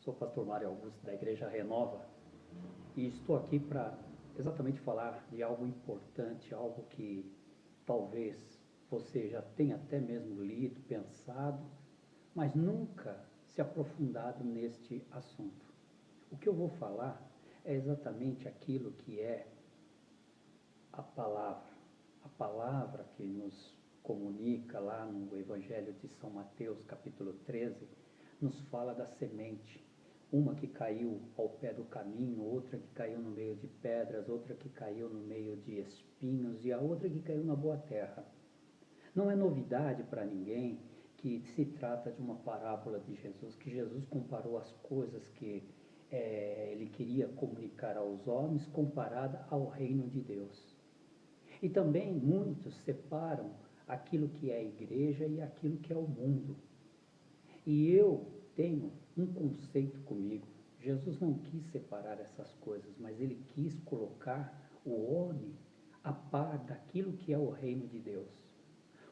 Sou o pastor Mário Augusto da Igreja Renova e estou aqui para exatamente falar de algo importante, algo que talvez você já tenha até mesmo lido, pensado, mas nunca se aprofundado neste assunto. O que eu vou falar é exatamente aquilo que é a palavra que nos comunica lá no Evangelho de São Mateus, capítulo 13, nos fala da semente. Uma que caiu ao pé do caminho, outra que caiu no meio de pedras, outra que caiu no meio de espinhos e a outra que caiu na boa terra. Não é novidade para ninguém que se trata de uma parábola de Jesus, que Jesus comparou as coisas que ele queria comunicar aos homens comparada ao reino de Deus. E também muitos separam aquilo que é a igreja e aquilo que é o mundo. E eu tenho um conceito comigo. Jesus não quis separar essas coisas, mas ele quis colocar o homem a par daquilo que é o reino de Deus.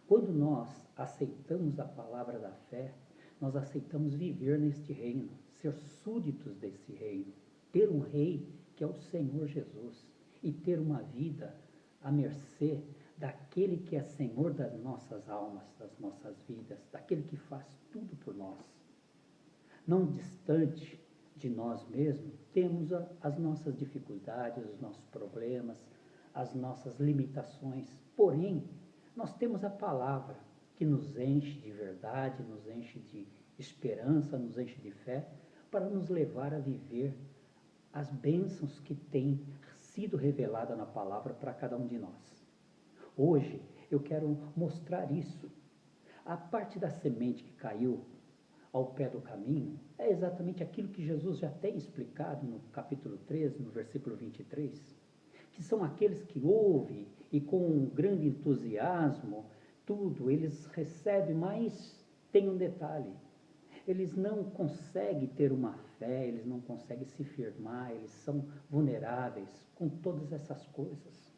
Quando nós aceitamos a palavra da fé, nós aceitamos viver neste reino, ser súditos desse reino, ter um rei que é o Senhor Jesus e ter uma vida à mercê daquele que é Senhor das nossas almas, das nossas vidas, daquele que faz tudo por nós. Não distante de nós mesmos, temos as nossas dificuldades, os nossos problemas, as nossas limitações, porém, nós temos a palavra que nos enche de verdade, nos enche de esperança, nos enche de fé, para nos levar a viver as bênçãos que têm sido reveladas na palavra para cada um de nós. Hoje eu quero mostrar isso. A parte da semente que caiu ao pé do caminho é exatamente aquilo que Jesus já tem explicado no capítulo 13, no versículo 23, que são aqueles que ouvem e com um grande entusiasmo, tudo, eles recebem, mas tem um detalhe, eles não conseguem ter uma fé, eles não conseguem se firmar, eles são vulneráveis com todas essas coisas.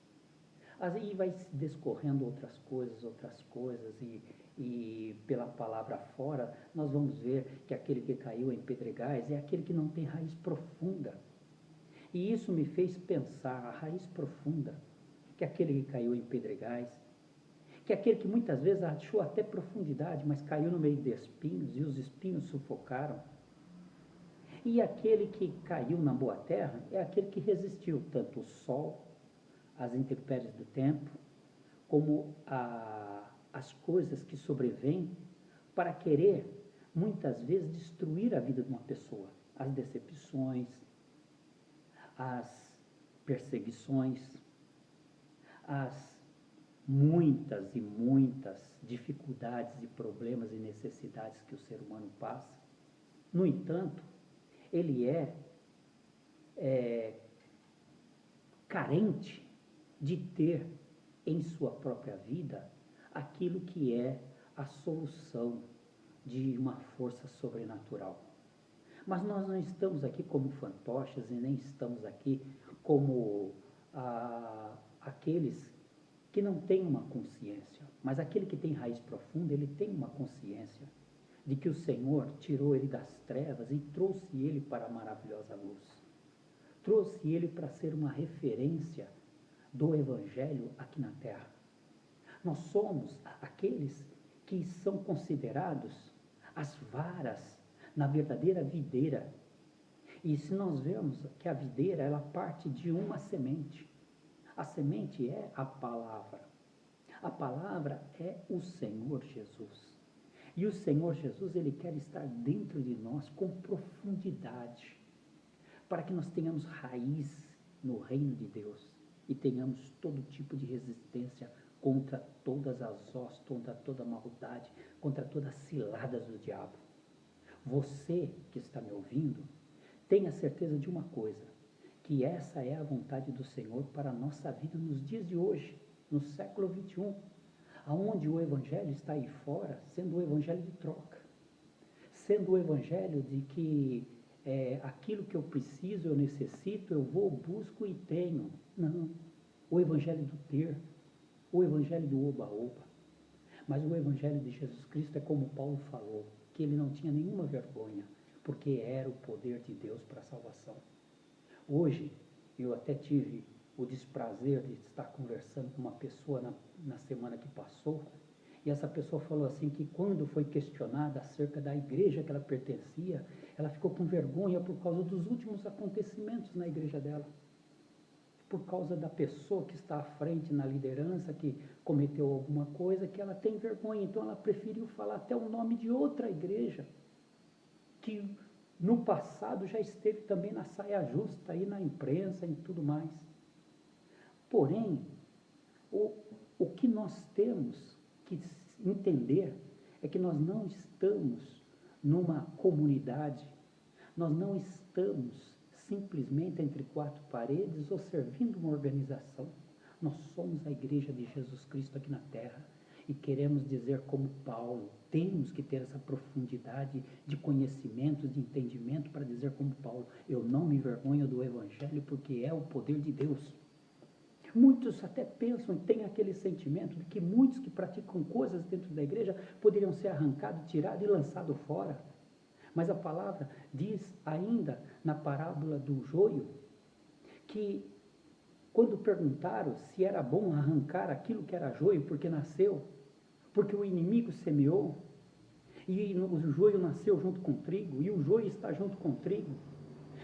Aí vai se descorrendo outras coisas, e pela palavra fora, nós vamos ver que aquele que caiu em pedregais é aquele que não tem raiz profunda. E isso me fez pensar, a raiz profunda, que aquele que caiu em pedregais, que aquele que muitas vezes achou até profundidade, mas caiu no meio de espinhos, e os espinhos sufocaram. E aquele que caiu na boa terra é aquele que resistiu tanto o sol, as intempéries do tempo, como as coisas que sobrevêm para querer, muitas vezes, destruir a vida de uma pessoa. As decepções, as perseguições, as muitas e muitas dificuldades e problemas e necessidades que o ser humano passa. No entanto, ele é carente de ter em sua própria vida aquilo que é a solução de uma força sobrenatural. Mas nós não estamos aqui como fantoches e nem estamos aqui como aqueles que não têm uma consciência. Mas aquele que tem raiz profunda, ele tem uma consciência de que o Senhor tirou ele das trevas e trouxe ele para a maravilhosa luz. Trouxe ele para ser uma referência do Evangelho aqui na terra. Nós somos aqueles que são considerados as varas na verdadeira videira. E se nós vemos que a videira, ela parte de uma semente. A semente é a palavra. A palavra é o Senhor Jesus. E o Senhor Jesus, ele quer estar dentro de nós com profundidade, para que nós tenhamos raiz no reino de Deus e tenhamos todo tipo de resistência contra todas as hostes, contra toda a maldade, contra todas as ciladas do diabo. Você que está me ouvindo, tenha certeza de uma coisa, que essa é a vontade do Senhor para a nossa vida nos dias de hoje, no século 21, aonde o Evangelho está aí fora, sendo o Evangelho de troca, sendo o Evangelho de que aquilo que eu preciso, eu necessito, eu vou, busco e tenho. Não, o Evangelho do ter, o Evangelho do oba-oba. Mas o Evangelho de Jesus Cristo é como Paulo falou, que ele não tinha nenhuma vergonha, porque era o poder de Deus para a salvação. Hoje, eu até tive o desprazer de estar conversando com uma pessoa na semana que passou, e essa pessoa falou assim que quando foi questionada acerca da igreja que ela pertencia, ela ficou com vergonha por causa dos últimos acontecimentos na igreja dela. Por causa da pessoa que está à frente na liderança, que cometeu alguma coisa, que ela tem vergonha. Então ela preferiu falar até o nome de outra igreja, que no passado já esteve também na saia justa, aí na imprensa e tudo mais. Porém, o que nós temos que entender é que nós não estamos numa comunidade, nós não estamos simplesmente entre quatro paredes ou servindo uma organização. Nós somos a igreja de Jesus Cristo aqui na terra e queremos dizer como Paulo, temos que ter essa profundidade de conhecimento, de entendimento para dizer como Paulo, eu não me envergonho do evangelho porque é o poder de Deus. Muitos até pensam e têm aquele sentimento de que muitos que praticam coisas dentro da igreja poderiam ser arrancados, tirados e lançados fora. Mas a palavra diz ainda na parábola do joio, que quando perguntaram se era bom arrancar aquilo que era joio, porque nasceu, porque o inimigo semeou, e o joio nasceu junto com o trigo, e o joio está junto com o trigo.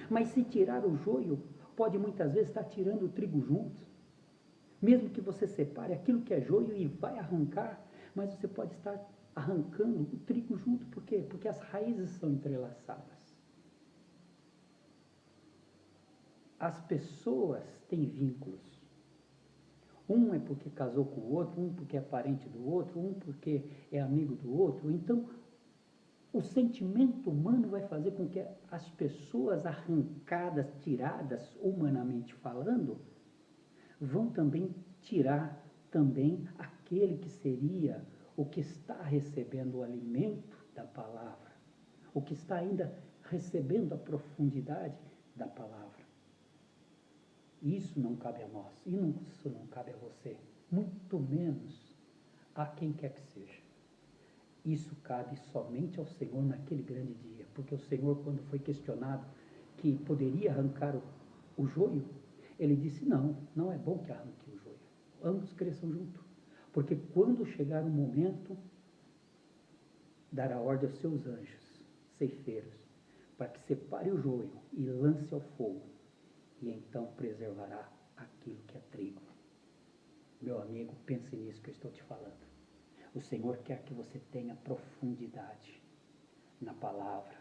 Mas se tirar o joio, pode muitas vezes estar tirando o trigo junto. Mesmo que você separe aquilo que é joio e vai arrancar, mas você pode estar arrancando o trigo junto. Por quê? Porque as raízes são entrelaçadas. As pessoas têm vínculos. Um é porque casou com o outro, um porque é parente do outro, um porque é amigo do outro. Então, o sentimento humano vai fazer com que as pessoas arrancadas, tiradas, humanamente falando, vão também tirar também aquele que seria o que está recebendo o alimento da palavra, o que está ainda recebendo a profundidade da palavra. Isso não cabe a nós, isso não cabe a você, muito menos a quem quer que seja. Isso cabe somente ao Senhor naquele grande dia, porque o Senhor, quando foi questionado que poderia arrancar o joio, ele disse, não é bom que arranque o joio. Ambos cresçam junto. Porque quando chegar o momento, dará ordem aos seus anjos, ceifeiros, para que separe o joio e lance ao fogo. E então preservará aquilo que é trigo. Meu amigo, pense nisso que eu estou te falando. O Senhor quer que você tenha profundidade na palavra,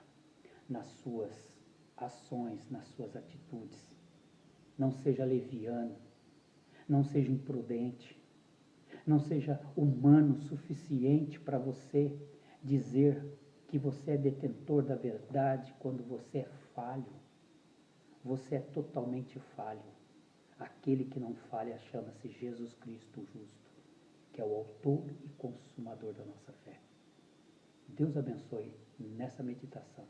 nas suas ações, nas suas atitudes. Não seja leviano, não seja imprudente, não seja humano o suficiente para você dizer que você é detentor da verdade quando você é falho. Você é totalmente falho. Aquele que não falha chama-se Jesus Cristo justo, que é o autor e consumador da nossa fé. Deus abençoe nessa meditação,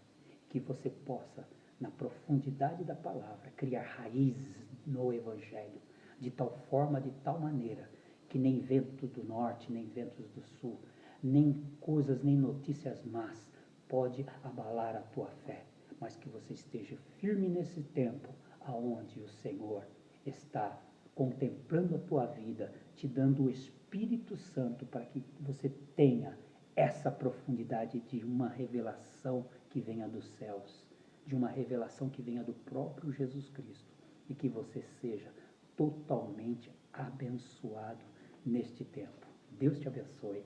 que você possa, na profundidade da palavra, criar raízes no Evangelho, de tal forma, de tal maneira, que nem vento do norte, nem ventos do sul, nem coisas, nem notícias más pode abalar a tua fé, mas que você esteja firme nesse tempo, aonde o Senhor está contemplando a tua vida, te dando o Espírito Santo para que você tenha essa profundidade de uma revelação que venha dos céus, de uma revelação que venha do próprio Jesus Cristo, e que você seja totalmente abençoado neste tempo. Deus te abençoe.